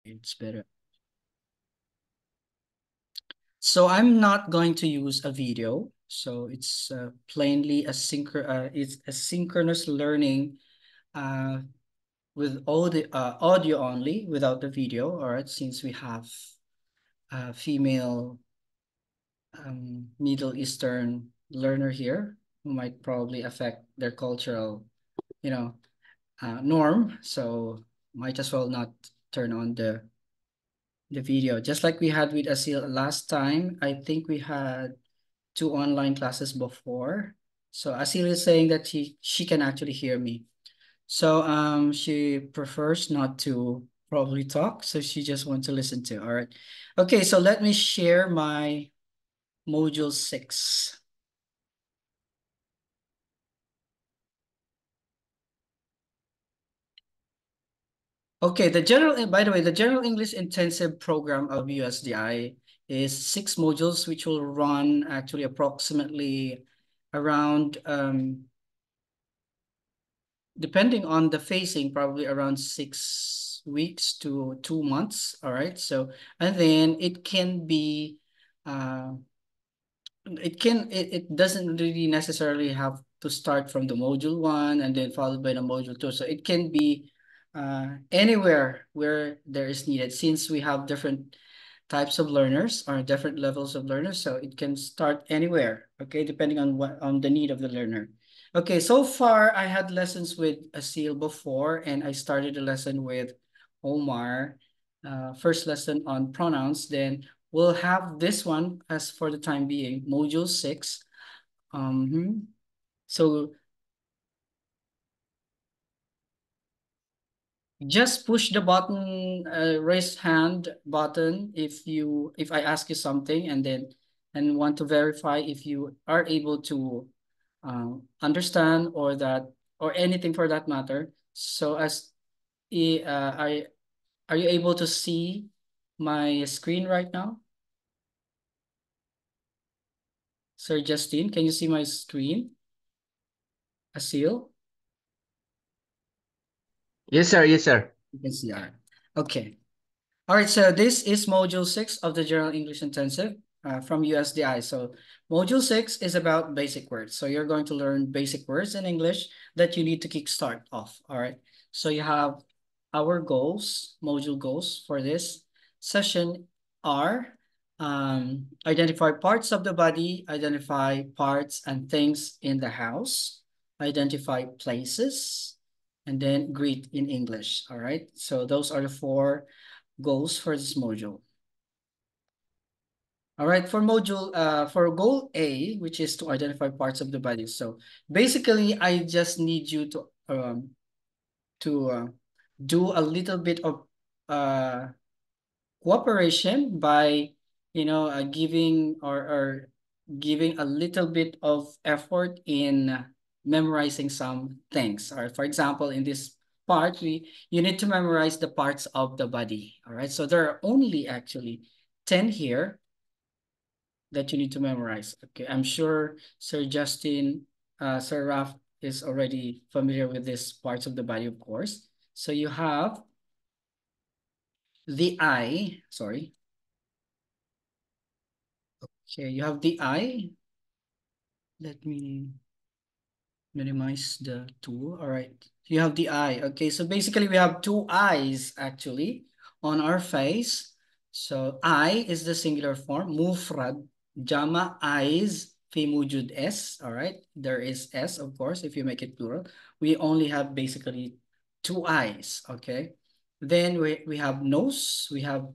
It's better. So I'm not going to use a video. So it's plainly it's a synchronous learning uh, with all the audio only without the video. All right, since we have a female Middle Eastern learner here who might probably affect their cultural, you know, norm. So might as well not turn on the video. Just like we had with Asil last time, I think we had two online classes before. So Asil is saying that she can actually hear me. So she prefers not to probably talk, so she just wants to listen to. All right. Okay, so let me share my module 6. Okay, by the way, the General English Intensive Program of USDI is 6 modules, which will run actually approximately around, depending on the phasing, probably around 6 weeks to 2 months. All right. So, and then uh, it doesn't really necessarily have to start from the module 1 and then followed by the module 2. So it can be anywhere where there is needed, since we have different types of learners or different levels of learners. So it can start anywhere, okay, depending on on the need of the learner. Okay, so far I had lessons with Asil before, and I started a lesson with Omar, first lesson on pronouns. Then we'll have this one as for the time being, module 6. So just push the button, raise hand button if I ask you something, and then and want to verify if you are able to understand, or that, or anything for that matter. So as are you able to see my screen right now? Sir Justin, can you see my screen? Asil? Yes, sir. Yes, sir. You can see. All right. Okay. All right, so this is module 6 of the General English Intensive from USDI. So module 6 is about basic words. So you're going to learn basic words in English that you need to kickstart off. All right. So you have our goals, module goals for this session are identify parts of the body, identify parts and things in the house, identify places, and then greet in English. All right. So those are the 4 goals for this module. All right, for goal A, which is to identify parts of the body. So basically, I just need you to do a little bit of uh cooperation by, giving or giving a little bit of effort in memorizing some things. Or for example, in this part, you need to memorize the parts of the body. All right. So there are only actually 10 here that you need to memorize. Okay. I'm sure Sir Justin, Sir Raf is already familiar with these parts of the body, of course. So you have the eye, sorry. Okay, you have the eye. Let me minimize the tool. All right. You have the eye. Okay, so basically we have 2 eyes actually on our face. So eye is the singular form. Mufrad. Jama eyes. Fi mujud S. All right. There is S, of course, if you make it plural. We only have basically 2 eyes. Okay. Then we have nose. We have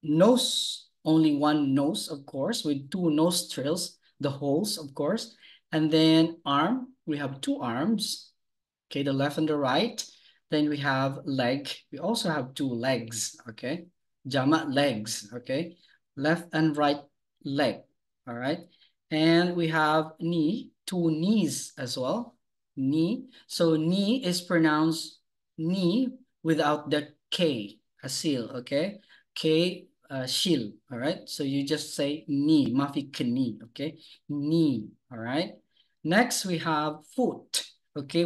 nose, only one nose, of course, with 2 nostrils, the holes, of course. And then arm, we have 2 arms, okay, the left and the right. Then we have leg. We also have 2 legs, okay? Jama legs, okay? Left and right leg, all right? And we have knee, 2 knees as well. Knee. So knee is pronounced knee without the K, asil, okay? K, shil, all right? So you just say knee, mafi knee, okay? Knee, all right? Next, we have foot. Okay,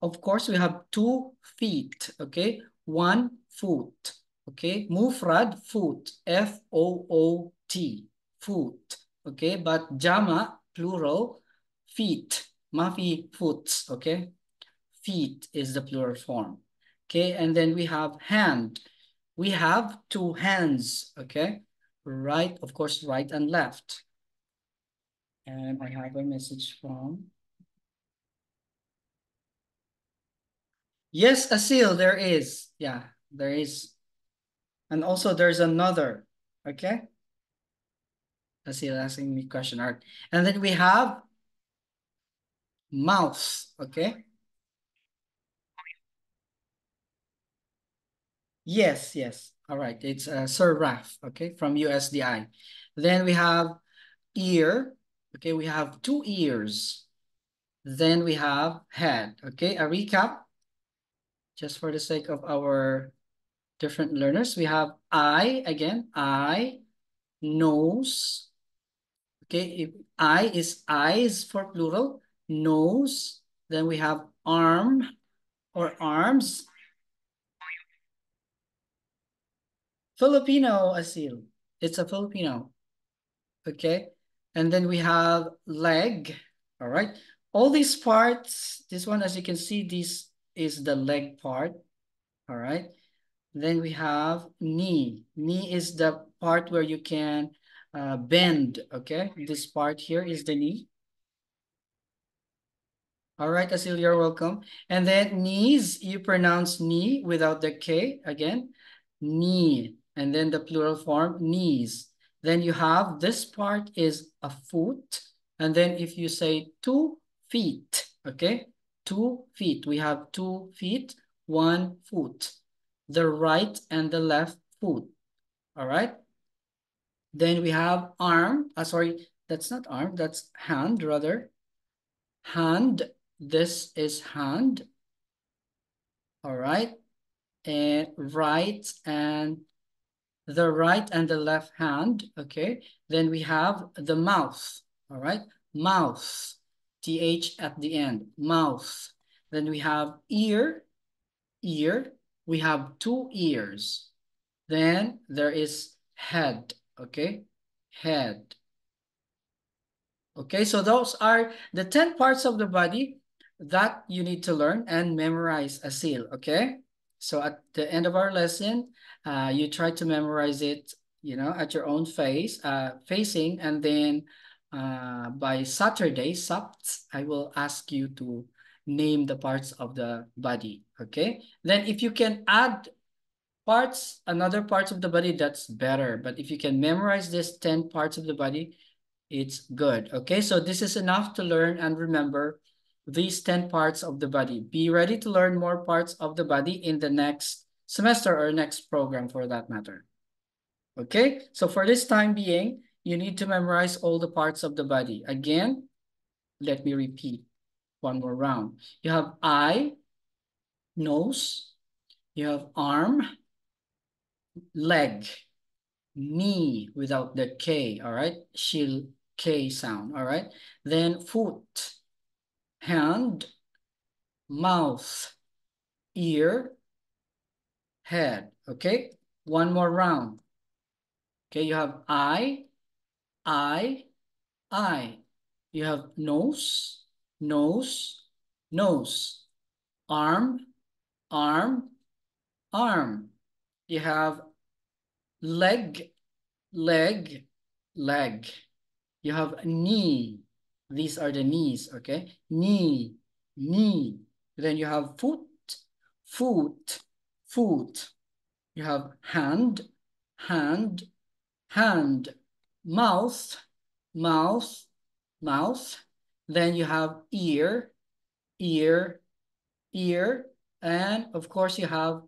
of course, we have 2 feet. Okay, 1 foot. Okay, mufrad, foot, F-O-O-T, foot. Okay, but jama, plural, feet, mafi, foots. Okay, feet is the plural form. Okay, and then we have hand. We have two hands. Okay, right, of course, right and left. And I have a message from. Yes, Asil, there is. Yeah, there is. And also there's another. Okay. Asil asking me question art. And then we have mouse. Okay. Yes, yes. All right. It's Sir Raf. Okay. From USDI. Then we have ear. Okay. We have two ears. Then we have head. Okay. A recap just for the sake of our different learners. We have eye again. Eye, nose. Okay, if eye is eyes for plural, nose, then we have arm or arms. Filipino, Asil. It's a Filipino. Okay. And then we have leg. All right. All these parts, this one, as you can see, this is the leg part. All right. Then we have knee. Knee is the part where you can bend. Okay. This part here is the knee. All right, Asil, you're welcome. And then knees, you pronounce knee without the K again, knee. And then the plural form, knees. Then you have this part is a foot. And then if you say 2 feet, okay? 2 feet. We have 2 feet, 1 foot. The right and the left foot. All right. Then we have arm. Sorry, that's not arm, that's hand rather. Hand. This is hand. All right. And right and the right and the left hand. Okay. Then we have the mouth. All right. Mouth. TH at the end. Mouth. Then we have ear. Ear. We have 2 ears. Then there is head. Okay. Head. Okay, so those are the 10 parts of the body that you need to learn and memorize, Asil, okay? So at the end of our lesson, you try to memorize it, at your own facing, and then by Saturday, Sabt, I will ask you to name the parts of the body, okay? Then if you can add another parts of the body, that's better. But if you can memorize this 10 parts of the body, it's good. Okay, so this is enough to learn and remember these 10 parts of the body. Be ready to learn more parts of the body in the next semester or next program for that matter. Okay, so for this time being, you need to memorize all the parts of the body. Again, let me repeat one more round. You have eye, nose, you have arm, leg, knee without the K, all right? She'll K sound, all right? Then foot, hand, mouth, ear, head, okay? One more round. Okay, you have eye, eye, eye. You have nose, nose, nose. Arm, arm, arm. You have leg, leg, leg. You have knee. These are the knees, okay? Knee, knee. Then you have foot, foot, foot. You have hand, hand, hand. Mouth, mouth, mouth. Then you have ear, ear, ear. And of course you have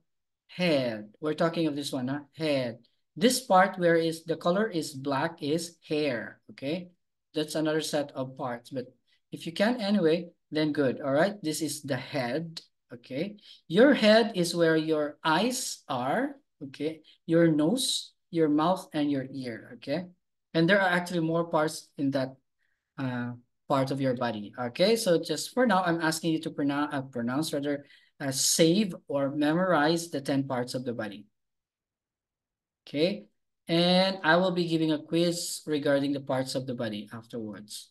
head. We're talking of this one, huh? Head. This part where is the color is black is hair, okay? That's another set of parts, but if you can anyway, then good, all right? This is the head, okay? Your head is where your eyes are, okay? Your nose, your mouth, and your ear, okay? And there are actually more parts in that part of your body, okay? So just for now, I'm asking you to pronounce rather save or memorize the 10 parts of the body. Okay, and I will be giving a quiz regarding the parts of the body afterwards.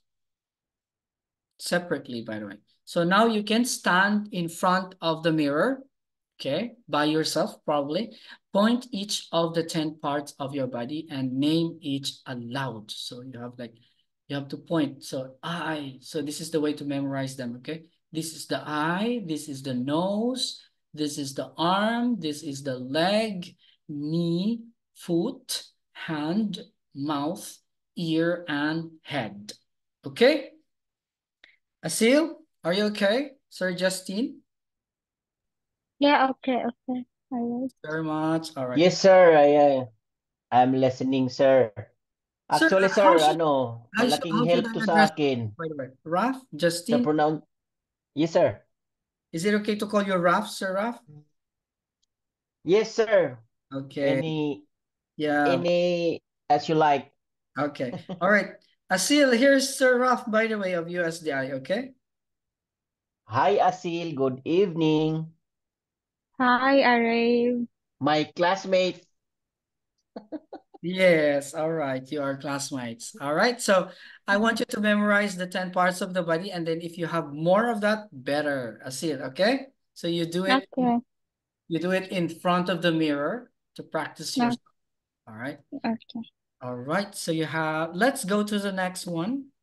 Separately, by the way. So now you can stand in front of the mirror, okay, by yourself probably. Point each of the 10 parts of your body and name each aloud. So you have like, you have to point. So eye. So this is the way to memorize them, okay? This is the eye, this is the nose, this is the arm, this is the leg, knee, foot, hand, mouth, ear, and head. Okay? Asil, are you okay? Sir Justine? Yeah, okay, okay. Alright. Very much. All right. Yes, sir. I'm listening, sir. Sir, Actually, how sir, should malaking how should help I to sa address you, akin by the way? Raf, sa Justine? pronoun. Yes, sir. Is it okay to call you Raf, Sir Raf? Yes, sir. Okay. Any Yeah. any as you like. Okay. All right. Asil, here's Sir Raf, by the way, of USDI. Okay. Hi, Asil. Good evening. Hi, Array. My classmate. Yes. All right. You are classmates. All right. So I want you to memorize the 10 parts of the body. And then if you have more of that, better. Asil. Okay. So Okay, you do it in front of the mirror to practice no, yourself. All right. okay. All right. So you have, let's go to the next one.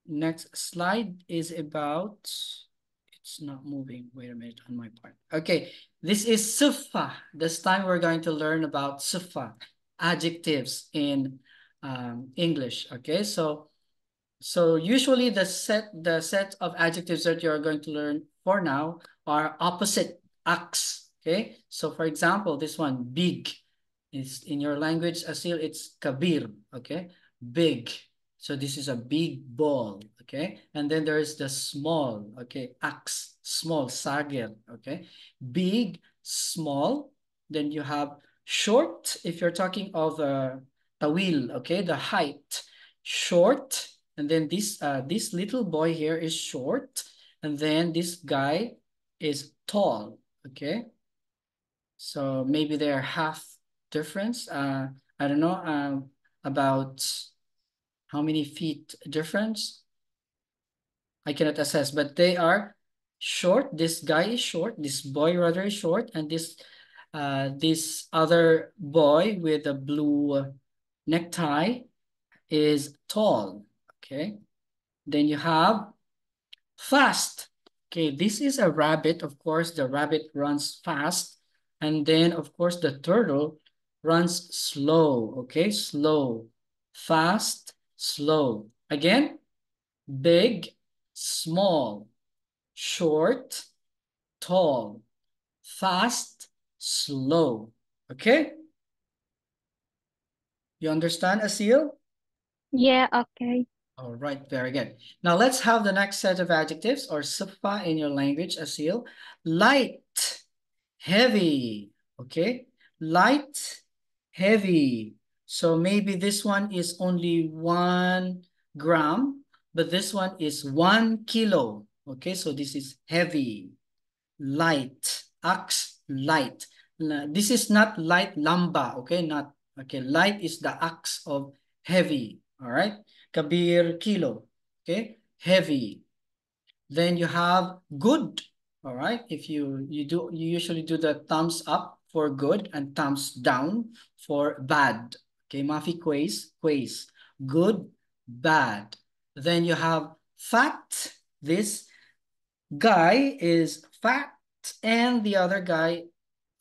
Next slide is about, it's not moving. Wait a minute on my part. Okay. This is sufa. This time we're going to learn about sufa, adjectives in English. Okay. So usually the set of adjectives that you're going to learn for now are opposite acts. Okay. So for example, this one, big, is in your language, Asil, it's kabir. Okay. Big. So this is a big ball. Okay. And then there is the small. Okay. Axe, small, sagir. Okay. Big, small. Then you have short, if you're talking of tawil. Okay. The height. Short, and then this little boy here is short, and then this guy is tall. Okay, so maybe they're half difference. I don't know about how many feet difference. I cannot assess, but they are short. This guy is short. This boy rather is short, and this other boy with a blue necktie is tall. Okay. Then you have fast. Okay, this is a rabbit. Of course, the rabbit runs fast. And then, of course, the turtle runs slow. Okay, slow, fast, slow. Again, big, small, short, tall, fast, slow. Okay, you understand, Asil? Yeah, okay. All right, very good. Now let's have the next set of adjectives or sifa in your language, Asil. Light, heavy, okay? Light, heavy. So maybe this one is only 1 gram, but this one is 1 kilo. Okay, so this is heavy, light, axe, light. This is not light lamba, okay? Not, okay, light is the axe of heavy, all right? Kabir, kilo, okay? Heavy. Then you have good, all right? If you usually do the thumbs up for good and thumbs down for bad. Okay, Mafi quiz. Good, bad. Then you have fat. This guy is fat and the other guy,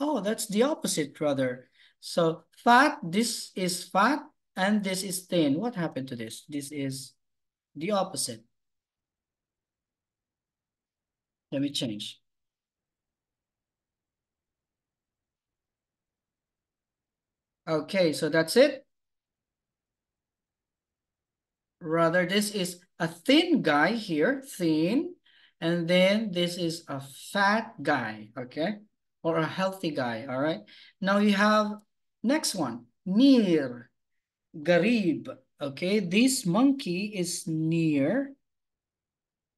oh, that's the opposite rather. So fat, this is fat and this is thin. What happened to this? This is the opposite. Let me change. Okay, so that's it. Rather, this is a thin guy here, thin, and then this is a fat guy, okay? Or a healthy guy, all right? Now you have next one, near, garib, okay? This monkey is near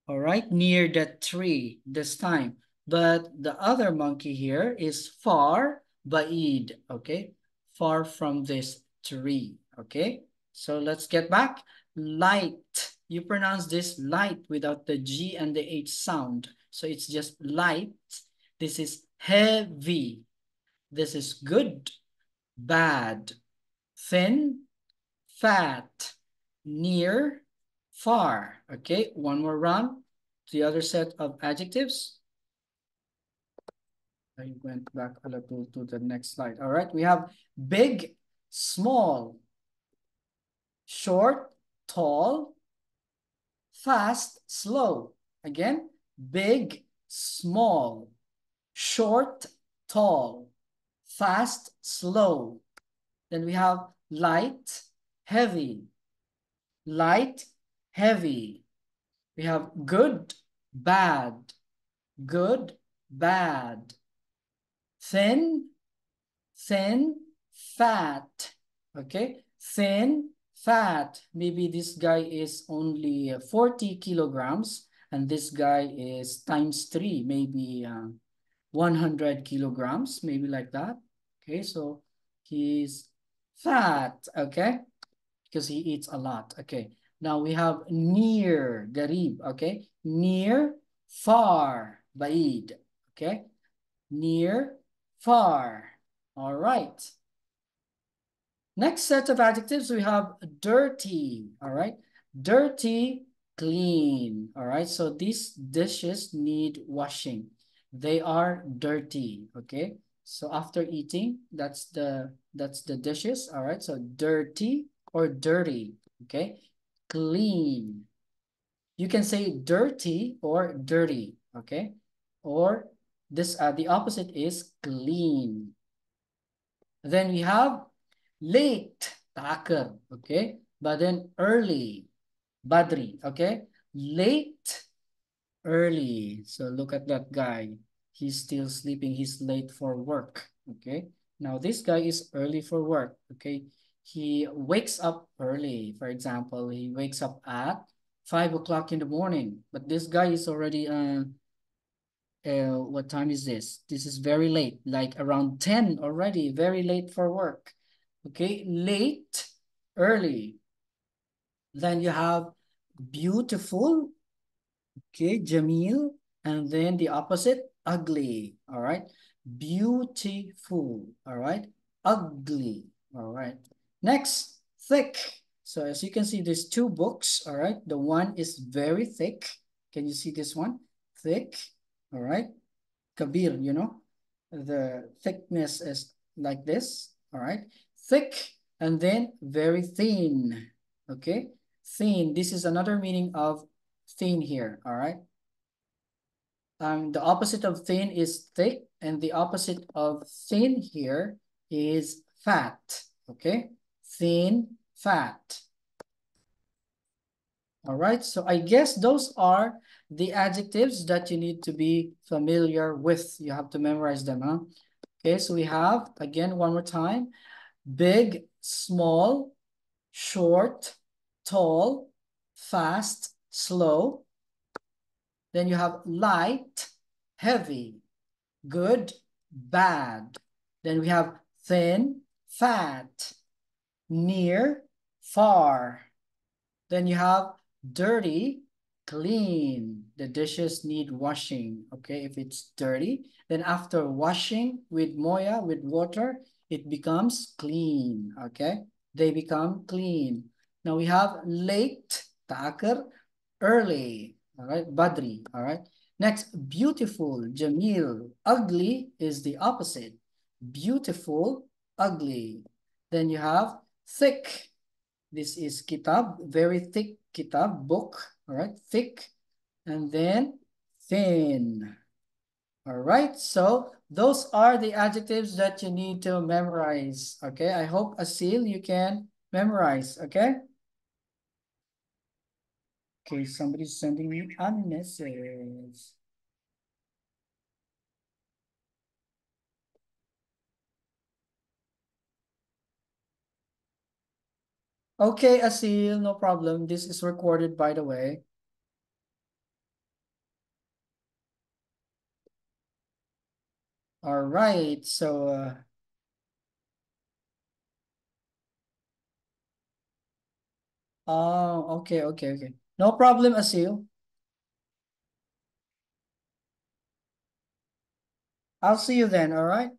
All right, near the tree this time. But the other monkey here is far, ba'id, okay? Far from this tree, okay? So let's get back. Light. You pronounce this light without the G and the H sound. So it's just light. This is heavy. This is good, bad, thin, fat, near, far. Okay, one more round. The other set of adjectives. I went back a little to the next slide. All right, we have big, small, short, tall, fast, slow. Again, big, small, short, tall, fast, slow. Then we have light, heavy, light, heavy. We have good, bad, good, bad. Thin, thin, fat. Okay, thin, fat. Maybe this guy is only 40 kilograms and this guy is times 3, maybe 100 kilograms, maybe like that. Okay, so he's fat, okay, because he eats a lot. Okay, now we have near, garib, okay, near, far, baid, okay, near, far. All right. Next set of adjectives, we have dirty, all right? Dirty, clean, all right? So these dishes need washing. They are dirty, okay? So after eating, that's the dishes, all right? So dirty or dirty, okay? Clean. You can say dirty or dirty, okay? Or this the opposite is clean. Then we have late, ta'akar, okay? But then early, badri, okay? Late, early. So look at that guy. He's still sleeping. He's late for work, okay? Now this guy is early for work, okay? He wakes up early. For example, he wakes up at 5 o'clock in the morning. But this guy is already what time is this? This is very late, like around 10 already, very late for work. Okay, late, early. Then you have beautiful, okay, Jamil, and then the opposite, ugly, all right? Beautiful, all right? Ugly, all right? Next, thick. So as you can see, there's two books, all right? The one is very thick. Can you see this one? Thick, all right? Kabir, you know, the thickness is like this, all right? Thick and then very thin, okay? Thin, this is another meaning of thin here, all right? The opposite of thin is thick and the opposite of thin here is fat, okay? Thin, fat. All right, so I guess those are the adjectives that you need to be familiar with. You have to memorize them, huh? Okay, so we have, again, one more time, big, small, short, tall, fast, slow. Then you have light, heavy, good, bad. Then we have thin, fat, near, far. Then you have dirty, clean. The dishes need washing, okay? If it's dirty, then after washing with moya, with water, it becomes clean, okay? They become clean. Now we have late, ta'akar, early, all right? Badri, all right? Next, beautiful, jamil. Ugly is the opposite. Beautiful, ugly. Then you have thick. This is kitab, very thick kitab, book, all right, thick, and then thin. All right, so those are the adjectives that you need to memorize, okay? I hope, Asil, you can memorize, okay? Okay, somebody's sending me a message. Okay, Asil, no problem. This is recorded, by the way. All right. So, oh, okay, okay, okay. No problem, Asil. I'll see you then, all right?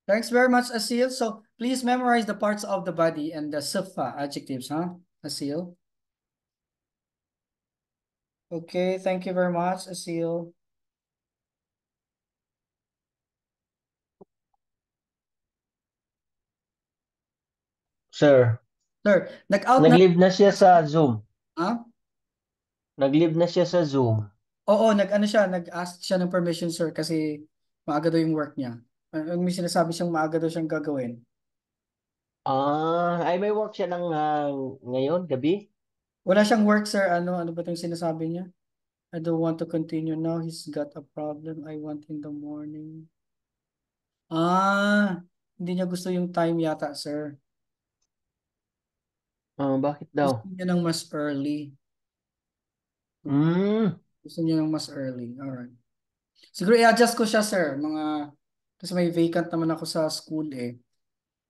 Thanks very much, Asil. So please memorize the parts of the body and the sifa adjectives, huh, Asil? Okay, thank you very much, Asil. Sir, Sir, nag-out na, nag-leave na siya sa Zoom. ha? Nag-leave na siya sa Zoom. Oo, nag-ano siya, nag-ask siya ng permission, sir, kasi maaga daw yung work niya. May sinasabi siyang maaga daw siyang gagawin. Ay may work siya ng ngayon, gabi? Wala siyang work, sir. Ano ba itong sinasabi niya? I don't want to continue now. He's got a problem. I want in the morning. Hindi niya gusto yung time yata, sir. Bakit Gusto daw? niya ng mas early. Hmm. Gusto niya ng mas early. Alright. Siguro i-adjust ko siya, sir. Kasi may vacant naman ako sa school eh.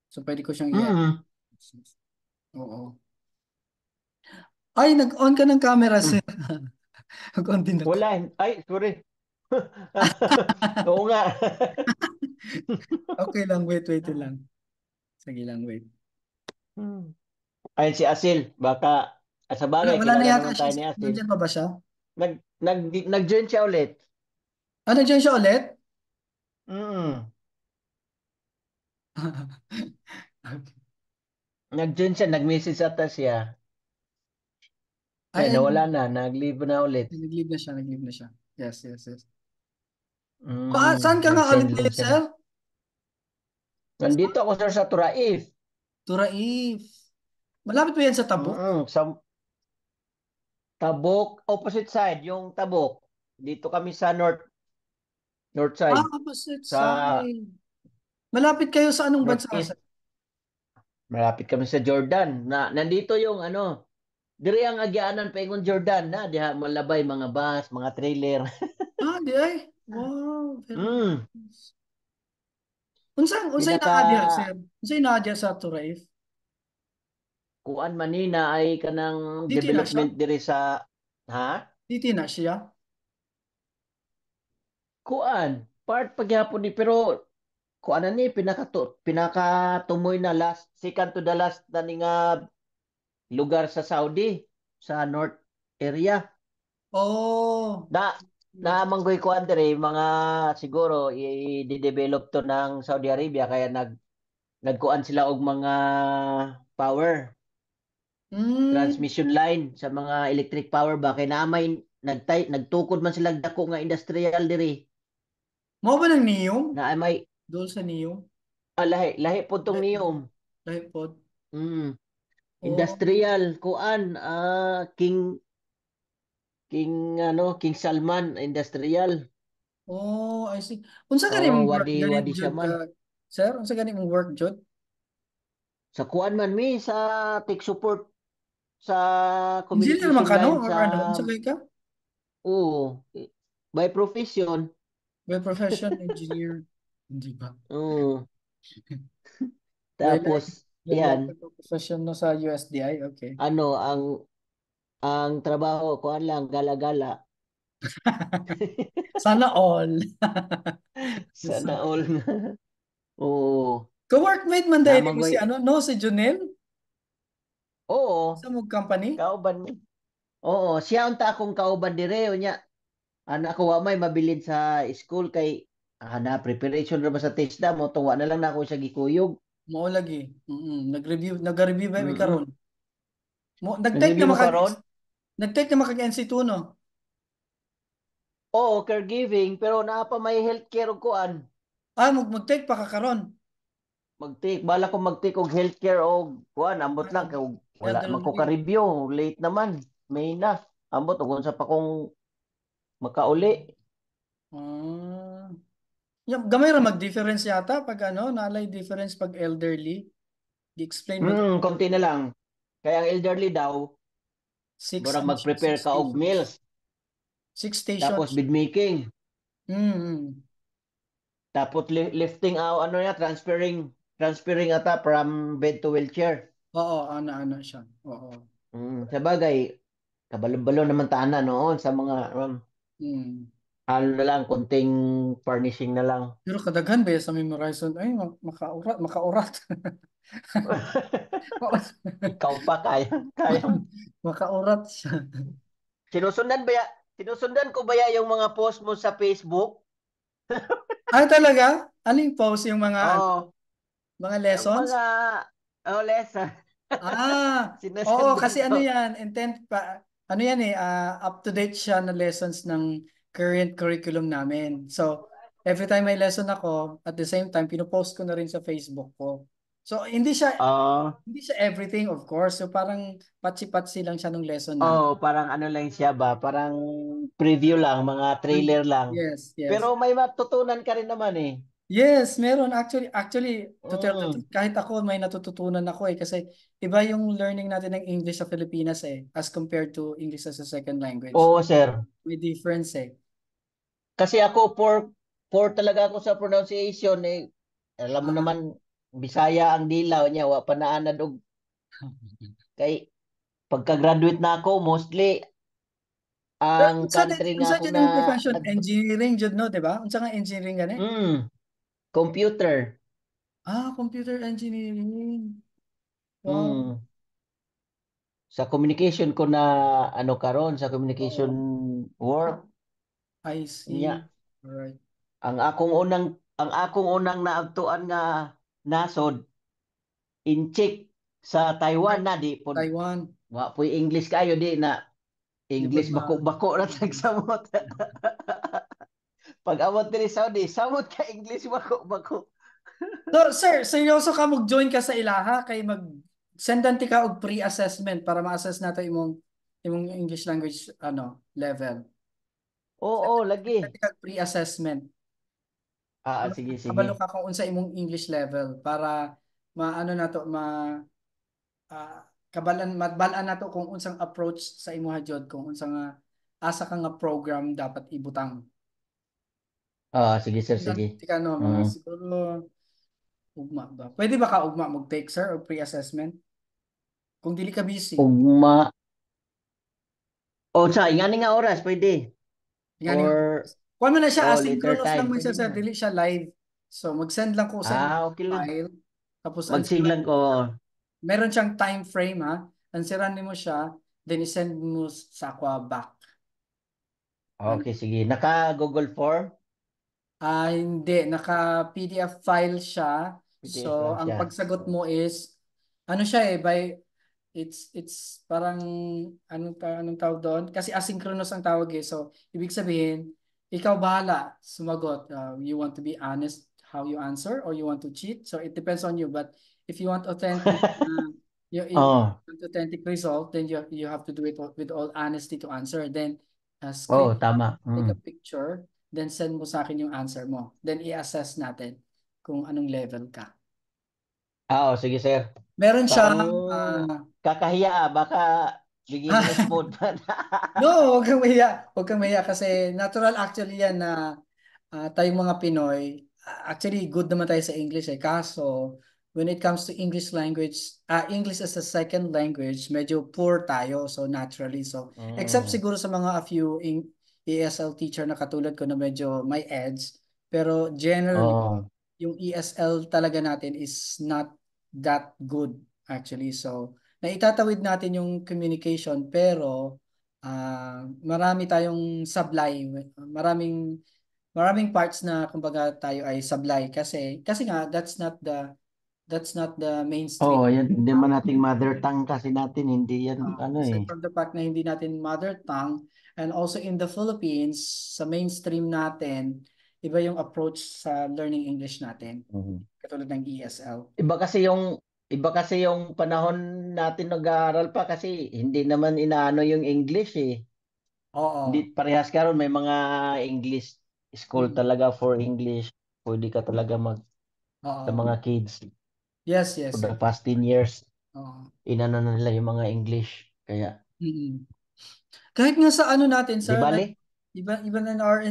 So pwede ko siyang Mm. i-adjust. Oo. Ay, nag-on ka ng camera, Mm. sir. Nag-on din ako. Wala. Ay, sorry. Oo nga. Okay lang, wait lang. Sige lang, wait. Ayun si Asil, baka sa bagay, Wala na kilala yata naman siya. tayo ni Asil. Nandyan pa ba siya? Nag-join siya ulit. Nandyan siya ulit? Mm. Okay. Nag-join siya, nag-message ata siya. Ay, Kaya nawala na, nag-leave na ulit. nag-leave na siya. Yes, yes, yes. Saan ka nga ulit Nag-send lang ngayon, siya. sir? Nandito ako sir sa Turaif. Turaif. Malapit ba yan sa Tabuk? Sa Tabuk, opposite side, yung Tabuk. Dito kami sa north side. Opposite Sa side. Malapit kayo sa anong bansa, northeast. sir? Malapit kami sa Jordan. Nandito yung diri ang agianan paingon Jordan na diha malabay mga bus, mga trailer. Di ay. Wow, very Mm. nice. Unsay Pinaka naa diha, sir? Unsay naa diha sa Turaif? kuan manina ay kanang Diti na siya? development diri sa ha? Diti na siya? Kuan part pagyapon ni pero kuan na ni pinakatumoy na last second to the last na ni nga lugar sa Saudi sa north area. Oh. Na manggoy kuan diri mga siguro i-develop to ng Saudi Arabia kaya nagkuan sila og mga power Hmm. transmission line sa mga electric power ba kay naamay nagtukod man sila dako nga industrial diri Mao ba ng niyong? na may Dol sa niyong? lahi po tong niyom. Lahi pod. Mm. Oh. Industrial kuan King Salman Industrial. Oh, I see. Unsa gani Oh, mong work wadi gani wadi siya jud man. ka, sir? Unsa gani mong work jud? Sa kuan man mi sa tech support sa Engineer man communication ka no line or sa unsa kay ka? by profession. By profession engineer. Hindi ba? Oo. Dahil Tapos dahil yan profession no sa USDI, okay. ang trabaho ko lang gala-gala. Sana all. Sana all nga. Oo. Ka-workmate man dahil mo si Namanggoy. no, si Junel Oo. sa mong company. Kauban mi. Oo, siya unta akong kauban dire nya. Anak ko wa may mabilin sa school kay preparation ra ba sa test mo tuwa na lang na ako siya gikuyog. Mao lagi. Nag-review ba mi Mm. karon? Mo nag-take Nag-review na mo karon? NC2 no. Oo, caregiving pero naa pa may healthcare ug kuan. Mag-take pa ka karon. Mag-take bala ko mag-take og healthcare og kuan ambot lang kay wala man ko Elderly. ka-review, late naman. May na. Ambot og unsa pa kong makauli. Ah. Gamay ra mag-difference yata pag ano, nalay difference pag elderly. I-explain mo dyan. Konti na lang. Kaya ang elderly daw, Six, murang ano siya, mag-prepare six ka og stations. meals, Six tapos stations. bed making, Mm. tapos lifting out, ano ya, transferring ata from bed to wheelchair. Oo, ano siya. Oo. Sa bagay, kabalo-balo naman taana noon sa mga, Mm. ano na lang, konting furnishing na lang. Pero kadaghan ba sa memorization? Ay, makaurat. Ikaw pa, kaya. Makaurat siya. Sinusundan ba ya, sinusundan ko ba ya yung mga post mo sa Facebook? Ah, talaga? Ano yung post yung Oo, mga lessons? mga, lesson. Ah, oo, Sinusundan kasi ano ko. yan, intent pa, ano yan eh, up to date siya na lessons ng current curriculum namin. So, every time may lesson ako, at the same time, pinopost ko na rin sa Facebook ko. So, Oo. hindi siya everything, of course. So, parang patsi-patsi lang siya ng lesson na. Oh, parang ano lang siya ba? Parang preview lang, mga trailer lang. Yes, yes. Pero may matutunan ka rin naman eh. Yes, meron. Actually, to tell the Mm. truth, kahit ako may natututunan ako eh. Kasi iba yung learning natin ng English sa Pilipinas eh, as compared to English as a second language. Oo, sir. May difference eh. Kasi ako, for talaga ako sa pronunciation eh. Alam mo Ah, naman, Bisaya ang dilaw niya, wa pa naanad og kay pagka-graduate na ako, mostly pero ang country nga unsa ako dyan na ang profession? nag Engineering jud no, di ba? Unsa nga engineering gani? mm, computer. Computer engineering. Wow. Mm. Sa communication ko na ano karon sa communication Oo. work I see. niya. Alright. Ang akong unang naagtuan nga nasod incheck sa Taiwan na di pod Taiwan. wa po'y English kayo di na Di ba English bako-bako na tagsamot. Pag amot diri Saudi, samot ka English bako-bako. So, sir, seryoso ka mag-join ka sa ilaha kay sendan ti ka og pre-assessment para ma-assess nato imong English language level. Oo, lagi. Sendan ti ka og pre-assessment. Sige, Kabalo sige. ka kung unsa imong English level para maano nato matbalan nato kung unsang approach sa imuha jud kung unsa nga asa ka nga program dapat ibutang. Sige sir, Sendan sige. ti ka mga Mm. siguro ugma ba? Pwede ba ka ugma mag-take sir o pre-assessment? Kung dili ka busy. Ugma. Ingani nga oras pwede. Nga Or kuha mo na siya, later asynchronous lang time man pwede siya sir, naman. dili siya live. So mag-send lang ko sa inyong Okay lang. file. Tapos Magsing lang ko. meron siyang time frame ha. Ansiran mo siya, then i-send mo sa aqua back. Okay, sige. Naka Google Form? Hindi, naka-PDF file siya. PDF So lang ang siya. pagsagot mo is ano siya it's parang anong tawag doon? Kasi asynchronous ang tawag eh. So ibig sabihin, ikaw bahala sumagot. You want to be honest how you answer or you want to cheat. So it depends on you. But if you want authentic you Oh, want authentic result, then you have to do it with all honesty to answer. Then screenshot, tama. take a picture, then send mo sa akin yung answer mo. Then i-assess natin kung anong level ka. Sige sir. Meron Parang siyang kakahiya baka beginner's mode pa na. no, huwag kang mahiya. Huwag kang mahiya kasi natural actually yan na tayong mga Pinoy, actually good naman tayo sa English eh. Kaso, when it comes to English language, English as a second language, medyo poor tayo. So naturally. So, except Mm. siguro sa mga a few ESL teacher na katulad ko na medyo may edge. Pero generally, Oh. yung ESL talaga natin is not that good actually. So, naitatawid natin yung communication pero marami tayong sablay, maraming parts na kumbaga tayo ay sablay kasi nga that's not the mainstream. Yan hindi man nating mother tongue kasi natin hindi yan ano eh. Aside from the fact na hindi natin mother tongue and also in the Philippines sa mainstream natin iba yung approach sa learning English natin Mhm. katulad ng ESL. Iba kasi yung panahon natin nag-aaral pa kasi hindi naman inaano yung English eh. Hindi Oo. parehas karon may mga English school Mm. talaga for English, pwede ka talaga sa Oo. mga kids Yes, for yes. the past 10 years. Oo. Inano na nila yung mga English. Kaya, Mm. Kahit nga sa ano natin, di sa bale? even in our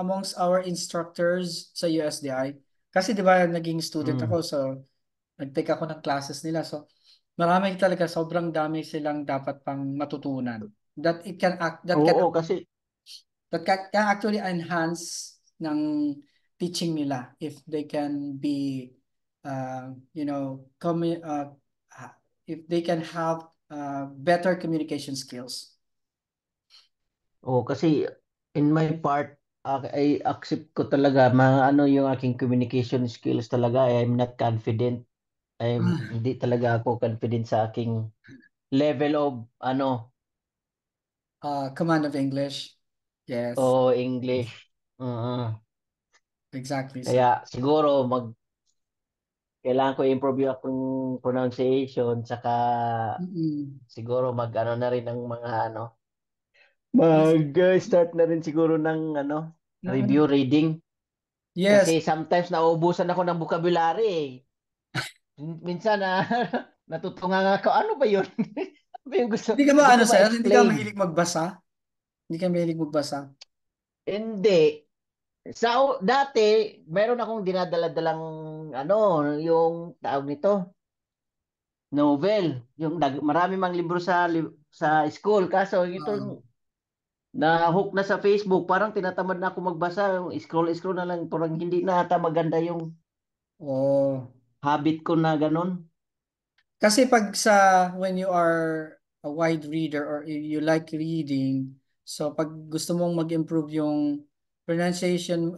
amongst our instructors sa USDI, kasi 'di ba naging student Mm. ako, so nag-take ako ng classes nila, so marami talaga, sobrang dami silang dapat pang matutunan that it can act Oo, kasi, can actually enhance ng teaching nila if they can be you know if they can have better communication skills. kasi in my part, I accept ko talaga ano yung aking communication skills talaga. I'm not confident. Hindi talaga ako confident sa aking level of Command of English. Yes, English. Mm. exactly. So, Kaya siguro kailangan ko improve yung akong pronunciation saka mm, siguro mag-ano na rin ng mga yes, mag-start na rin siguro ng review mm, reading yes. kasi sometimes nauubusan ako ng vocabulary eh. Minsan na natutunga nga ako, ano ba yun? Ano ba yung Hindi ka ba gusto ano, sir? Hindi ka ma-explain? mahilig magbasa? Hindi ka mahilig magbasa? Hindi. Dati, meron akong dinadala-dalang yung tawag nito, novel. Yung marami mang libro sa school. Kaso Oo. ito, na-hook na sa Facebook. Parang tinatamad na ako magbasa. Scroll-scroll na lang. Parang hindi na ata maganda yung Oh. habit ko na ganun. Kasi when you are a wide reader or you like reading, so pag gusto mong mag-improve yung pronunciation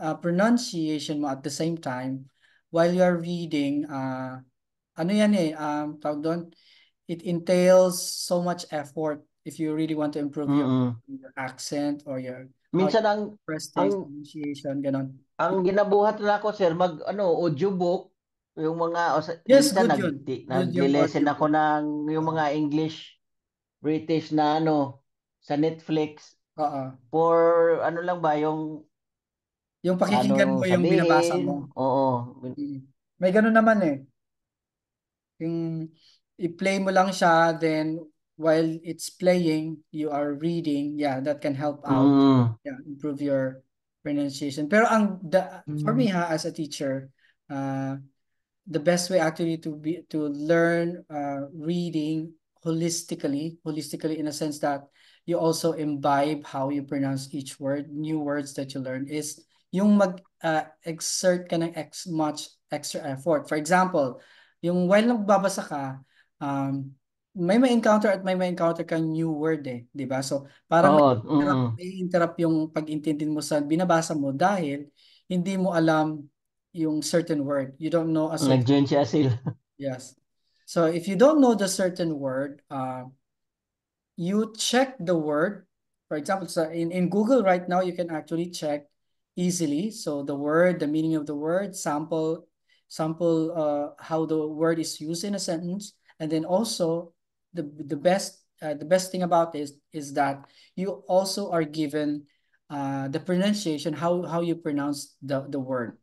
mo at the same time while you are reading, ano yan tawag doon, it entails so much effort if you really want to improve Mm-mm. your accent or your how you Minsan express ang things, pronunciation, ganon. ang ginabuhat na ako, sir, audiobook, yung mga, Yes, minsan good yun. Good yung nagle-lesson ako audiobook. ng yung Oo. mga English, British na sa Netflix Oo. for ano lang ba, yung Yung pakikinggan mo yung binabasa sabihin, mo. oo. Mm. May ganun naman eh. Yung i-play mo lang siya, then while it's playing, you are reading. Yeah, that can help out. Mm. Yeah, improve your pronunciation. Pero for me as a teacher, uh, the best way actually to learn reading holistically in a sense that you also imbibe how you pronounce each word, new words that you learn, is yung exert ka ng much extra effort. For example, yung while nagbabasa ka, um, may encounter at may encounter kang new word eh, di ba? So parang Oo, may interrupt yung pag-intindi mo sa binabasa mo dahil hindi mo alam yung certain word. You don't know a certain, nag-join si Asil. yes. So if you don't know the certain word, you check the word. For example, so in Google right now, you can actually check easily. So the word, the meaning of the word, sample how the word is used in a sentence, and then also the best thing about this is that you also are given the pronunciation, how you pronounce the word.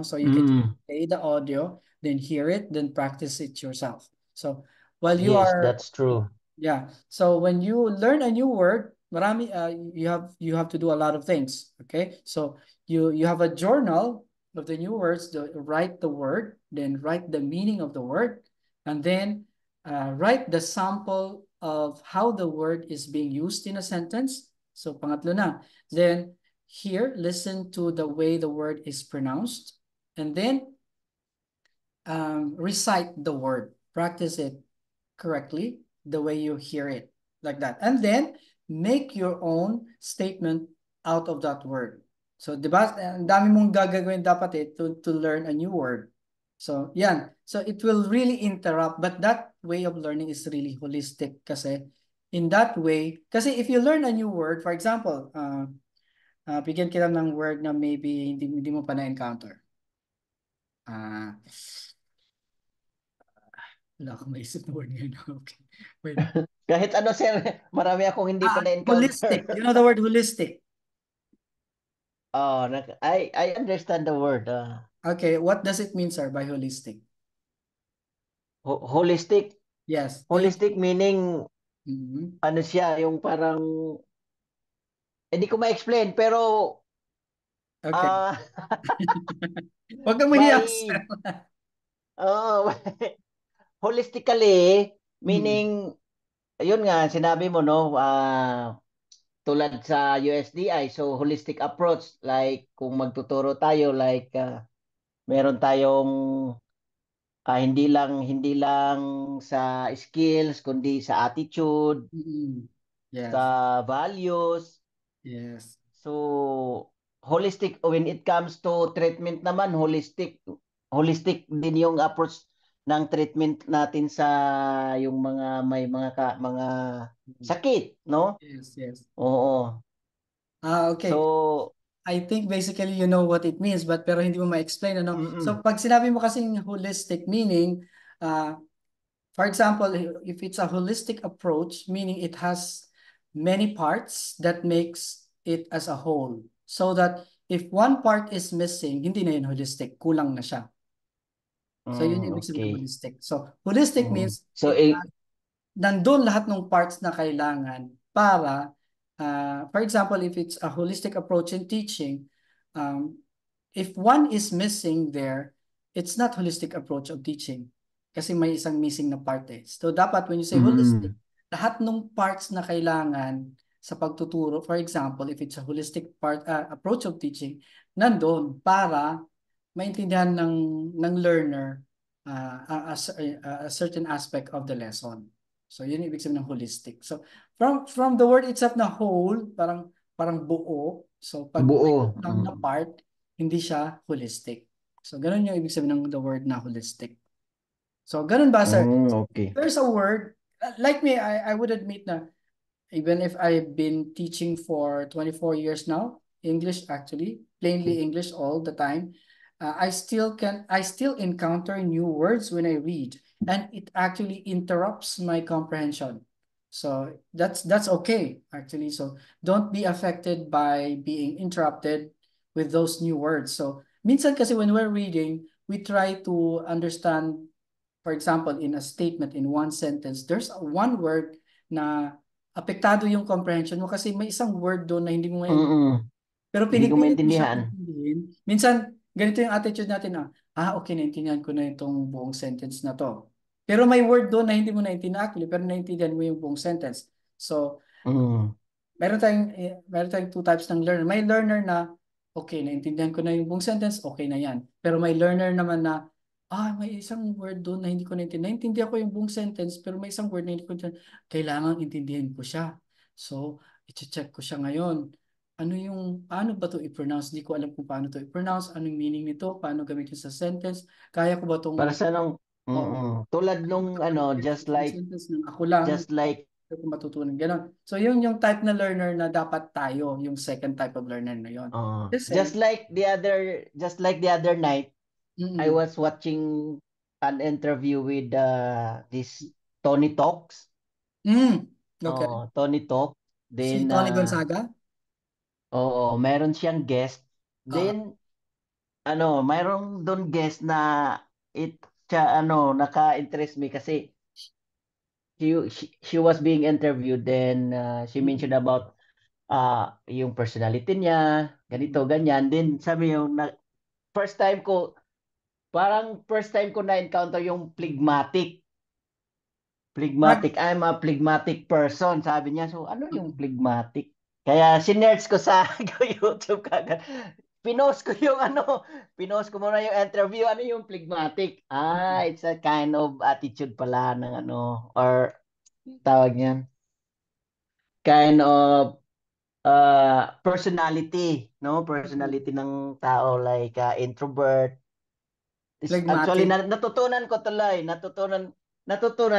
So you can Mm. play the audio, then hear it, then practice it yourself. So while you Yes, are that's true. yeah. So when you learn a new word, you have to do a lot of things. Okay. So you have a journal of the new words, write the word, then write the meaning of the word, and then write the sample of how the word is being used in a sentence. So pangatlo na. Then here, listen to the way the word is pronounced, and then recite the word. Practice it correctly the way you hear it, like that, and then make your own statement out of that word. So di ba, ang dami mong gagawin dapat to learn a new word. So yan, so it will really interrupt, but that way of learning is really holistic kasi in that way, kasi if you learn a new word, for example, bigyan kita ng word na maybe hindi mo pa na-encounter. uh, Wala akong maisip na word ngayon. Okay, wait. Kahit ano, sir, marami akong hindi pa na-encounter. Holistic. You know the word holistic? Oh, I understand the word. Okay, what does it mean, sir, by holistic? Holistic. Yes. Holistic meaning Mhm. ano siya, yung parang hindi ko ma-explain pero Okay. ah Huwag kang mahiya, sir. by oh, holistically Mm. meaning ayun nga sinabi mo no tulad sa USDI so holistic approach like kung magtuturo tayo like meron tayong hindi lang sa skills kundi sa attitude, Mm. Yes. sa values. Yes. So holistic when it comes to treatment naman holistic din yung approach ng treatment natin sa yung mga may mga Mm. sakit, no? Yes, yes. Oo. Okay. So I think basically you know what it means, but pero hindi mo ma-explain, ano? mm-mm, So pag sinabi mo kasing holistic meaning, uh, for example, if it's a holistic approach, meaning it has many parts that makes it as a whole. So that if one part is missing, hindi na yun holistic, kulang na siya. So yun yung ibig sabihin ng okay. holistic. So holistic Mm. means So nandun lahat ng parts na kailangan para, for example, if it's a holistic approach in teaching, um, if one is missing there, it's not holistic approach of teaching. Kasi may isang missing na part eh. So dapat when you say holistic, mm, lahat ng parts na kailangan sa pagtuturo, for example, if it's a holistic approach of teaching, nandun para maintindihan ng learner a certain aspect of the lesson. So yun yung ibig sabihin ng holistic. So from the word itself na whole, parang buo. So pag may buo. kulang na part, hindi siya holistic. So ganun yung ibig sabihin ng the word na holistic. So ganun ba, sir? Okay. There's a word, like me, I would admit na even if I've been teaching for 24 years now, English actually, plainly English all the time, I still encounter new words when I read, and it actually interrupts my comprehension. So that's okay actually. So don't be affected by being interrupted with those new words. So minsan kasi when we're reading, we try to understand, for example, in a statement, in one sentence, there's one word na apektado yung comprehension mo kasi may isang word doon na hindi mo maintindihan. Mm. Pero Hindi ko pinipilit mo siyang maintindihan. intindihin. Minsan, ganito yung attitude natin okay, naintindihan ko na itong buong sentence na to. Pero may word doon na hindi mo naintindihan actually, pero naintindihan mo yung buong sentence. So, Mm. meron tayong two types ng learner. May learner na, okay, naintindihan ko na yung buong sentence, okay na yan. Pero may learner naman na, may isang word doon na hindi ko naintindihan. Naintindihan ko yung buong sentence, pero may isang word na hindi ko naintindihan. Kailangan intindihin ko siya. So, i-check ko siya ngayon. Paano ba to i-pronounce? Hindi ko alam kung paano to i-pronounce, anong meaning nito, paano gamitin sa sentence. Kaya ko ba Para tong, sa nung tulad kaya ko ba nung to gamitin sa isang sentence ng ako lang, just like ko matutunan. Ganon. So, yun yung type na learner na dapat tayo, yung second type of learner na yun. Kasi, just like the other night I mm, was watching an interview with this Tony Talks. mm, okay. Tony Talk. Si Then Tony Gonzaga? meron siyang guest. Ah, Then mayroong doon guest na it siya naka-interest me kasi she was being interviewed then she mentioned mm, about yung personality niya, mm. ganito, ganyan. Then sabi yung first time ko, parang first time ko na-encounter yung phlegmatic. Prag, Phlegmatic, I'm a phlegmatic person, sabi niya. So, ano yung mm, phlegmatic? Kaya sinerge ko sa YouTube kagad. Pinost ko muna yung interview. Ano yung phlegmatic? mm, It's a kind of attitude pala ng or tawag niyan. Kind of personality, no? mm. Personality ng tao like introvert. Actually Phlegmatic. natutunan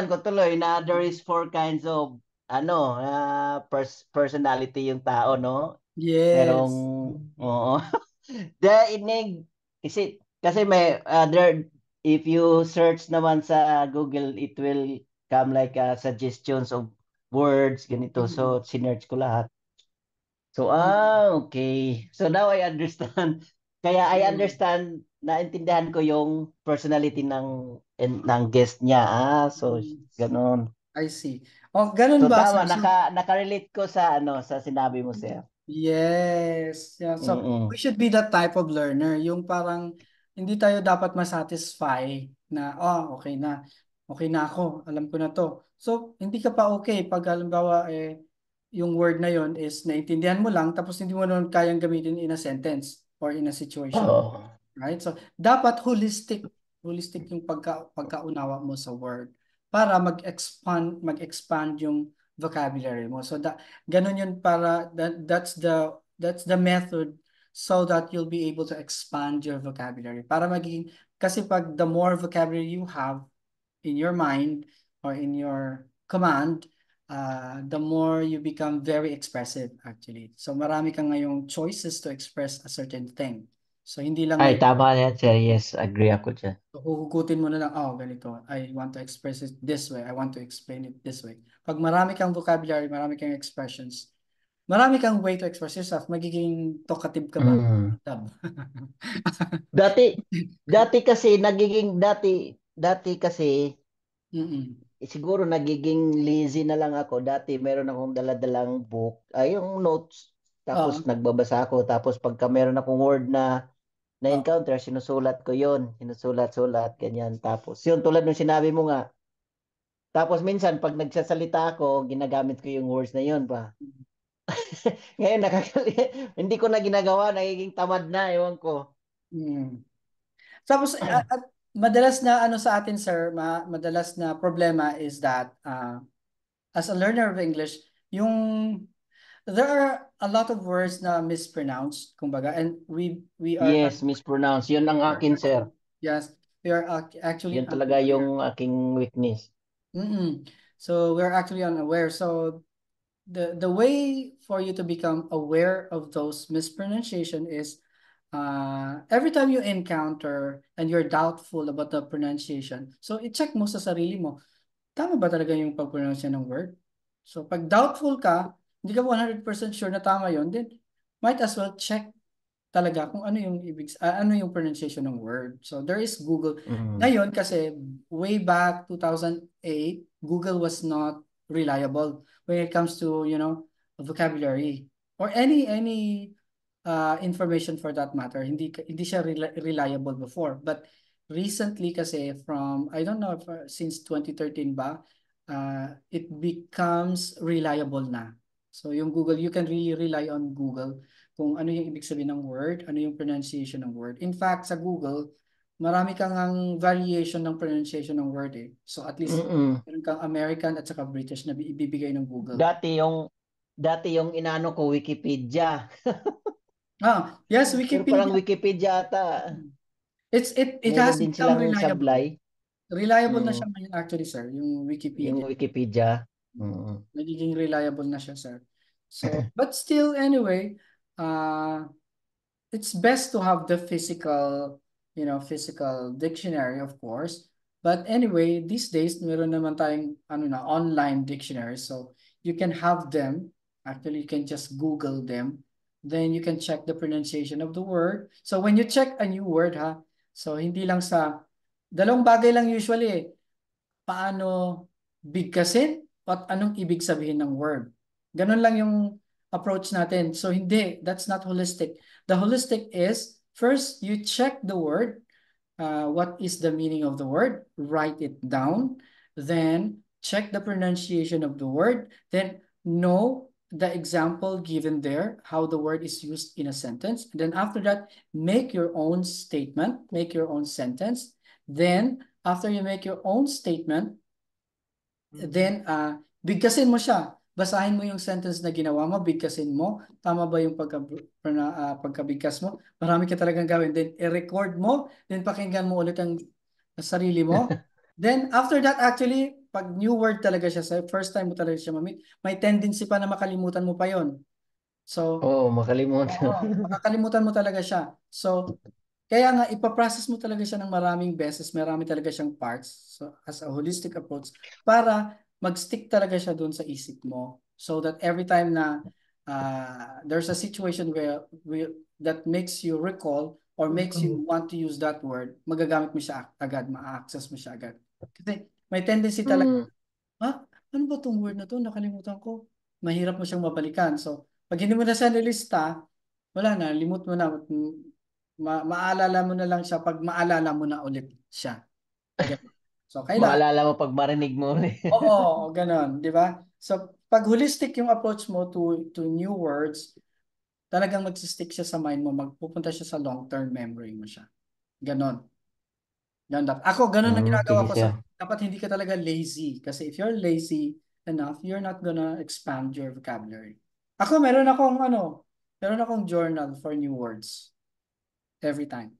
ko tuloy na there is four kinds of personality yung tao, no? Merong Yes. oo. The inig kasi may there if you search naman sa Google it will come like suggestions of words ganito Mm, so sinearch ko lahat. So, mm, okay. So now I understand. Kaya I Mm. understand, naintindihan ko yung personality ng guest niya. So Mm. ganun. I see. Oh, ganun So ba, tama, sir? So, naka-relate ko sa sa sinabi mo, sir. yes. Yeah. So, we Mm-mm. should be that type of learner. Yung parang hindi tayo dapat masatisfy na, oh, okay na. Okay na ako. Alam ko na to. So, hindi ka pa okay pag halimbawa, yung word na yon is naintindihan mo lang tapos hindi mo naman kayang gamitin in a sentence or in a situation. Oo. Right? So, dapat holistic yung pagkaunawa mo sa word para mag-expand yung vocabulary mo. So, ganun yun para, that's the method so that you'll be able to expand your vocabulary. Kasi pag the more vocabulary you have in your mind or in your command, the more you become very expressive actually. So, marami kang ngayong choices to express a certain thing. So, hindi lang Ay, ngayon, tama yan, sir. Yes, agree ako dyan. huhugutin mo na lang, oh, ganito. I want to express it this way. I want to explain it this way. Pag marami kang vocabulary, marami kang expressions, marami kang way to express yourself, magiging talkative ka ba? Mm. Tab. Dati, dati kasi, Mm-mm. siguro nagiging lazy na lang ako. Dati meron akong daladalang book, ay yung notes, tapos Oo. nagbabasa ako, tapos pagka meron akong word na Oo. na-encounter, sinusulat ko yon, sinusulat-sulat, ganyan. Tapos, yun, tulad ng sinabi mo nga, tapos minsan, pag nagsasalita ako, ginagamit ko yung words na yun pa. Ngayon, hindi ko na ginagawa, nagiging tamad na, ewan ko. Mm. Tapos, at madalas na ano sa atin, sir, madalas na problema is that as a learner of English, yung there are a lot of words na mispronounced, kumbaga, and we are Yes, mispronounce. Yun ang akin, sir. yes, we are actually Yun talaga unaware. yung aking weakness. So we're actually unaware. So the way for you to become aware of those mispronunciation is every time you encounter and you're doubtful about the pronunciation, so i-check mo sa sarili mo, tama ba talaga yung pag-pronounce ng word? So pag doubtful ka, hindi ka 100% sure na tama yon, then might as well check talaga kung ano yung pronunciation ng word. So there is Google. Mm. Ngayon kasi way back 2008, Google was not reliable when it comes to, vocabulary or any information for that matter. Hindi siya reliable before. But recently kasi from I don't know if since 2013 ba, it becomes reliable na. So yung Google, you can really rely on Google kung ano yung ibig sabihin ng word, ano yung pronunciation ng word. In fact, sa Google, marami kang ang variation ng pronunciation ng word eh. So at least Mm-mm. meron kang American at saka British na ibibigay ng Google. Dati yung inano ko, Wikipedia. Yes, Pero parang Wikipedia. Wikipedia ata. It Meron has din become silang reliable. sablay. Reliable na Mm. siya ngayon actually, sir, yung Yung Wikipedia. Wikipedia. Mm. Nagiging reliable na siya, sir. So, but still anyway, uh it's best to have the physical dictionary, of course. But anyway, these days, meron naman tayong online dictionary. So you can have them. Actually, you can just Google them. Then you can check the pronunciation of the word. So when you check a new word, so hindi lang sa, dalawang bagay lang usually eh. Paano bigkasin at anong ibig sabihin ng word. Ganun lang yung approach natin. So hindi, that's not holistic. The holistic is first you check the word, what is the meaning of the word, write it down, then check the pronunciation of the word, then know the example given there, how the word is used in a sentence. And then after that, make your own statement, make your own sentence. Then after you make your own statement, then bigkasin mo siya. Basahin mo yung sentence na ginawa mo, bigkasin mo. Tama ba yung pagkabigkas mo? Marami ka talagang gawin. Then i-record mo, then pakinggan mo ulit ang sarili mo. Then after that, actually, pag new word talaga siya, sa first time mo talaga siya mamit, may tendency pa na makalimutan mo pa yon. So, Oh, makalimutan. oo, makakalimutan mo talaga siya. So, kaya nga, ipaprocess mo talaga siya ng maraming beses, marami talaga siyang parts, so, as a holistic approach, para mag-stick talaga siya doon sa isip mo. So that every time na there's a situation that makes you recall or makes you want to use that word, magagamit mo siya agad, ma-access mo siya agad. Kasi may tendency talaga, Mm. ha? Ano ba tong word na to? Nakalimutan ko. Mahirap mo siyang mabalikan. So, pag hindi mo na siya nilista, wala na, limot mo na. Maalala mo na lang siya pag maalala mo na ulit siya. Ganun. So, kailangan, Maalala mo pag marinig mo ulit. oo, ganun, di ba? So, pag holistic yung approach mo to new words, talagang magsistick siya sa mind mo, magpupunta siya sa long-term memory mo siya. Ganon. Ganon. Ako, ganon ang ginagawa Sige, ko. So, sir. dapat hindi ka talaga lazy. Kasi if you're lazy enough, you're not gonna expand your vocabulary. Ako, meron akong journal for new words every time.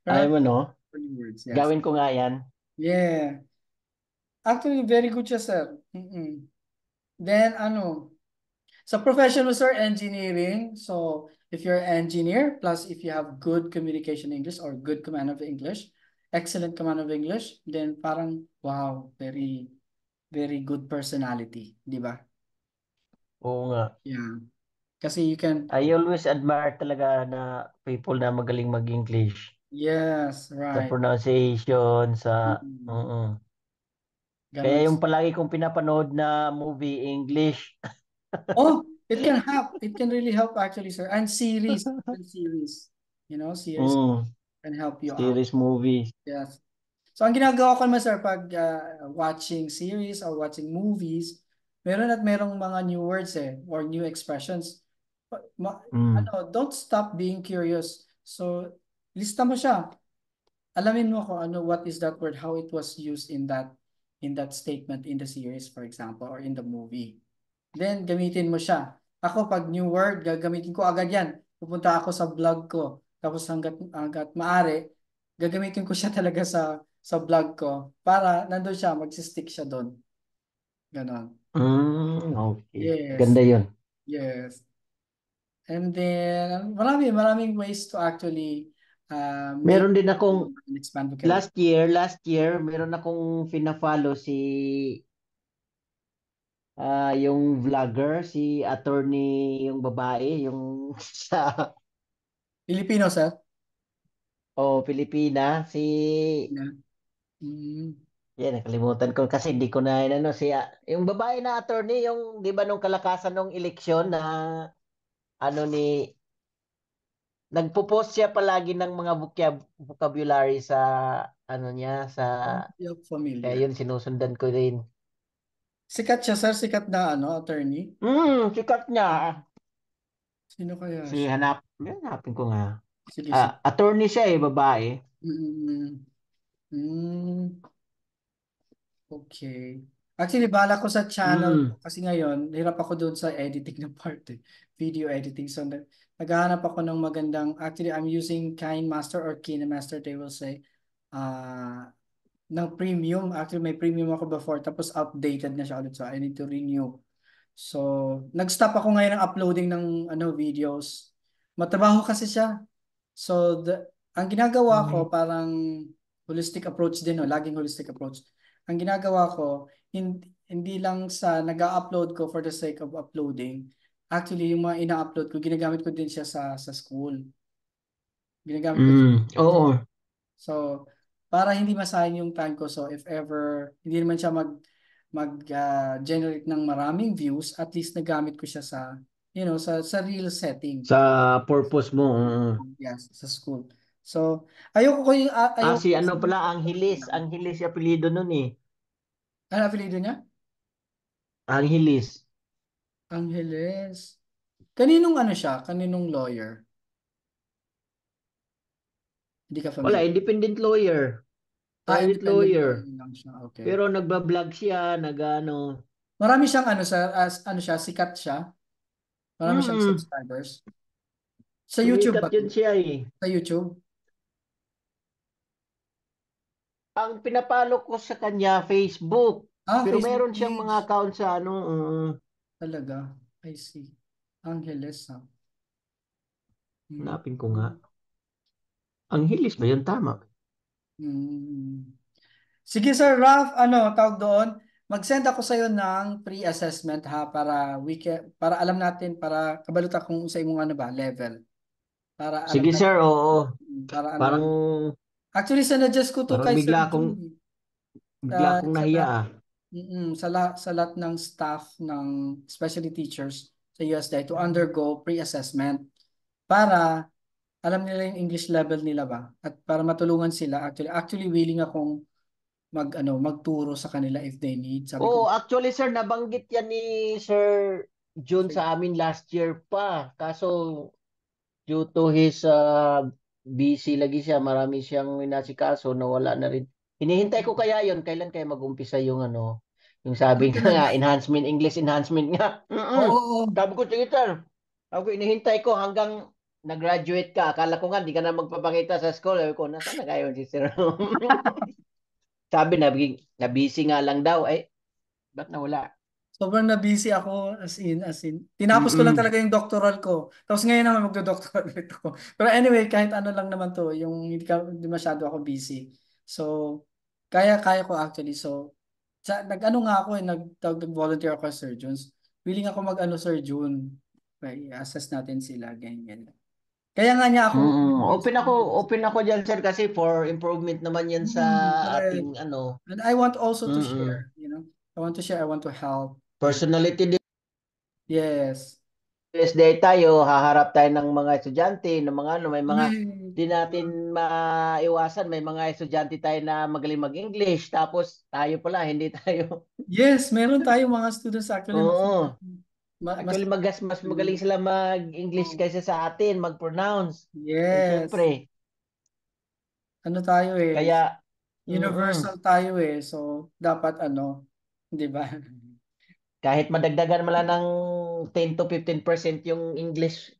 Ayaw Meron mo, no? for new words, yes. Gawin ko nga yan. Yeah. Actually, very good siya, sir. Then, sa profession mo, sir, engineering. So, if you're an engineer, plus if you have good communication English or good command of English, excellent command of English, then parang, wow, very, very good personality, di ba? Oo nga. Yeah. Kasi you can, I always admire talaga na people na magaling mag-English. yes, Sa right. pronunciation, sa... Mm, Oo. Ganon. Kaya yung palagi kong pinapanood na movie, English. Oh, it can help. It can really help actually, sir. And series, even series, series Mm, can help you out. series movies. Yes. So, ang ginagawa ko naman, sir, pag watching series or watching movies, meron at merong mga new words or new expressions. Mm. Don't stop being curious. So, lista mo siya. Alamin mo kung what is that word, how it was used in that statement in the series, for example, or in the movie. Then, gamitin mo siya. Ako, pag new word, gagamitin ko agad yan. Pupunta ako sa blog ko. Tapos hanggat maaari, gagamitin ko siya talaga sa blog ko para nandun siya, magsistick siya doon. Ganon. Okay. Yes. Ganda yun. Yes. And then, maraming ways to actually make Meron din akong and expand vocabulary. last year, meron akong fina-follow si yung vlogger, si attorney yung babae, yung sa Filipino, sir? Pilipina, si Yeah. Mm. yan, nakalimutan ko kasi hindi ko na ano siya. Yung babae na attorney, yung 'di ba nung kalakasan ng eleksyon na ano ni nagpo-post siya palagi ng mga vocabulary sa ano niya sa Feel kaya familiar. yun sinusundan ko din. Sikat siya, sir? Sikat na attorney? Sikat niya. Sino kaya Si siya? hanapin ko nga. Sige, sige. Attorney siya babae. Mm, mm, okay. Actually, bala ko sa channel Mm. ko kasi ngayon, hirap ako doon sa editing na part Video editing. So, naghahanap ako ng magandang, actually, I'm using KineMaster or KineMaster, they will say, uh, ng premium. Actually, may premium ako before, tapos outdated na siya ulit. So, I need to renew. So, nag-stop ako ngayon ng uploading ng videos. Matrabaho kasi siya. So, ang ginagawa ko, parang holistic approach din, no? Laging holistic approach. Ang ginagawa ko, hindi lang sa nag-upload ko for the sake of uploading. Actually, yung mga ina-upload ko, ginagamit ko din siya sa school. Ginagamit ko. Oo. So, para hindi masayang yung time ko. So, if ever, hindi naman siya mag-generate ng maraming views, at least nagamit ko siya sa real setting. Sa purpose mo. Yes, sa school. So, ayoko Si ano kasi pala, Angeles yung apelyido nun eh. ano apelido niya? Angeles. Angeles. Kaninong siya? Kaninong lawyer? Hindi ka Wala, familiar. independent lawyer. Private Independent lawyer. lawyer lang siya. Okay. Pero nagba-vlog siya, nag-ano. Marami siyang siya, sikat siya. Marami siyang Mm, subscribers. Sa YouTube Sumikat ba yun to? siya eh. Sa YouTube? Ang pinapalo ko sa kanya, Facebook. Pero Facebook meron siyang mga page. account sa ano. Talaga. I see. Angeles, ha? Hmm. Hanapin ko nga. Angeles ba yun? Tama. Hmm. Sige, Sir Ralph, tawag doon? Mag-send ako sa iyo ng pre-assessment ha para alam natin para kabaluta kung sa imong level. Para alam Sige na, sir, oo. para ano Parang lang. Actually, sinuggest ko to parang kay Sir bigla akong Jun. bigla akong Sa nahiya lahat, ah. sa lahat ng staff ng especially teachers sa USDA to undergo pre-assessment para alam nila yung English level nila ba at para matulungan sila actually willing akong magturo sa kanila if they need, sabi ko. Oo, actually sir, nabanggit yan ni Sir June Sir, sa amin last year pa. Kaso due to his busy lagi siya, marami siyang inasikaso, nawala na rin. Hinihintay ko kaya yon kailan kaya mag-umpisa yung yung sabi ito nga enhancement, English enhancement nga. oo, Sabi ko, sige sir. Sabi ko, inihintay ko hanggang nag-graduate ka. Akala ko nga, di ka na magpapakita sa school. Sabi ko, nasaan na kayo si sir? Sabi na busy nga lang daw. Eh, ba't nawala? sobrang na busy ako as in. Tinapos ko lang Mm-mm. talaga yung doctoral ko. Tapos ngayon naman magdo-doctoral ulit ako. Pero anyway, kahit ano lang naman to, yung hindi masyado ako busy. So, kaya ko actually. So, nag-ano nga ako nag-volunteer ako sa Sir Junes. Willing ako mag-ano Sir June. Okay, assess natin sila, ganyan. Kaya nga niya ako Mm-mm. Open ako diyan sir kasi for improvement naman yan sa correct. ating ano. And I want also to Mm-mm. share, I want to share, I want to help. Personality Yes. day tayo, haharap tayo ng mga estudyante, ng mga may mga May, di natin maiwasan, may mga estudyante tayo na magaling mag-English, tapos tayo pala, hindi tayo. yes, meron tayong mga students actually Oo. mas Actually, mas magaling sila mag-English oh, kaysa sa atin, mag-pronounce. Eh, yes. syempre. Ano tayo Kaya, universal tayo so dapat di ba? kahit madagdagan mo lang ng 10 to 15% yung English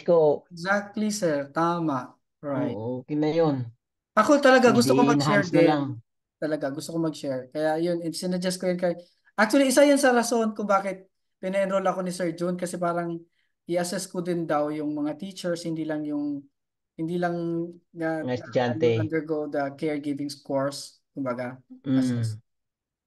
ko, Exactly, sir. Tama. Right. oo, okay na yun. Ako talaga gusto ko mag-share I-enhance na lang. din. Talaga gusto ko mag-share. Kaya yun, sinuggest ko yun kay. Actually, isa yan sa rason kung bakit pina-enroll ako ni Sir June kasi parang i-assess ko din daw yung mga teachers, hindi lang Mga estudyante. undergo the caregiving course, kumbaga, assess. Mm.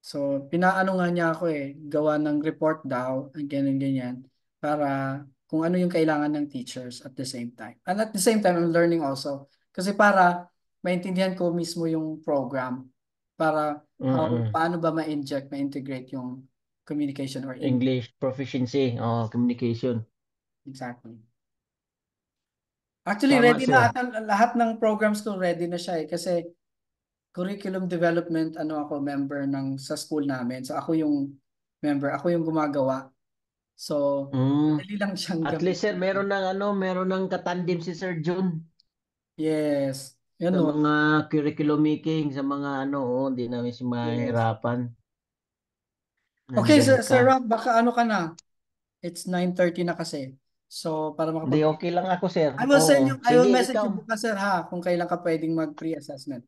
So, pinaano nga niya ako gawa ng report daw, ang ganyan-ganyan, para kung ano yung kailangan ng teachers at the same time. And at the same time, I'm learning also. Kasi para maintindihan ko mismo yung program, para Mm-mm. paano ba ma-integrate yung communication or English. English proficiency, communication. Exactly. Actually, Tama, ready na sir. at lahat ng programs ko ready na siya kasi curriculum development ako member sa school namin. So ako yung member, ako yung gumagawa. So Mm. madali lang siyang At least, sir, gamitin. meron ng katandim si Sir June Yes. Yun sa no. mga curriculum making, sa mga hindi namin si Yes. mahirapan. Okay, Nandyan Sir ka. Rob, baka ka na. It's 9:30 na kasi. So para Hindi, makapag okay lang ako, sir. I Sige, will message ikaw. you bukas sir ha kung kailan ka pwedeng mag pre-assessment.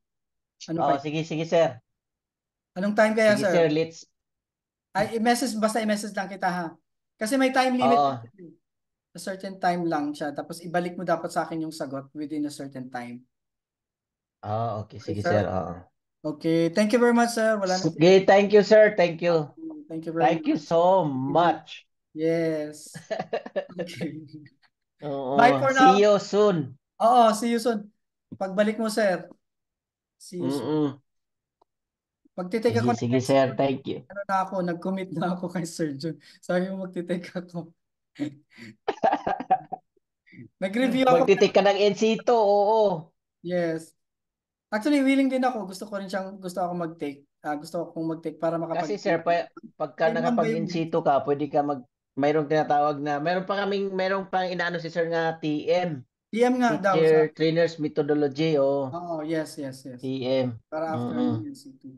Ano Oo, kaya? sige, sir. Anong time kaya Sige, sir, sir? let's. Ay, basta i-message lang kita ha. Kasi may time limit Oo. kasi. A certain time lang siya. Tapos ibalik mo dapat sa akin yung sagot within a certain time. Okay, Okay, sige, sir. sir? Oo. Okay. Thank you very much, sir. Wala na Sige, thank you, sir. Thank you. Thank you very Thank you much. so much. Yes. Okay. Bye Oo. for See now. you soon. Oo, see you soon. Pagbalik mo, sir. See you soon. Mm-mm. Magtitake Sige, ako ng sige, next sir. month. Thank you. Nag-commit na ako kay Sir Jun. Sabi mo magtitake ako. Nag-review ako. Magtitik ka ng NC2, oo. Yes. Actually, willing din ako. Gusto ako mag-take. Gusto akong mag-take para Kasi, sir, pagka 5 month ba yung nakapag-NC2 ka, pwede ka mayroong tinatawag na, mayroong pang inaano si sir nga TM. PM nga daw sa. Teacher Trainers Methodology, o Oo, yes, yes, yes. TM. Para after ng Mm-mm. NC2.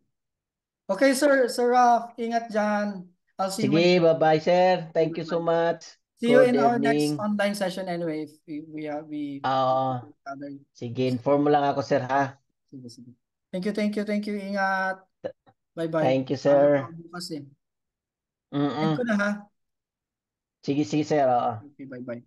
Okay, sir. Sir Ralph, ingat dyan. I'll see you when Sige, bye-bye, sir. Thank you so bye-bye. much. See you Good in our next evening. online session anyway. If we Ah, other. sige, inform mo lang ako, sir, ha? Sige, sige. Thank you. Ingat. Bye-bye. Thank you, Ano pa sir. bukas End ko Mm-mm. na ha. Sige, sir. Oo. Okay, bye-bye.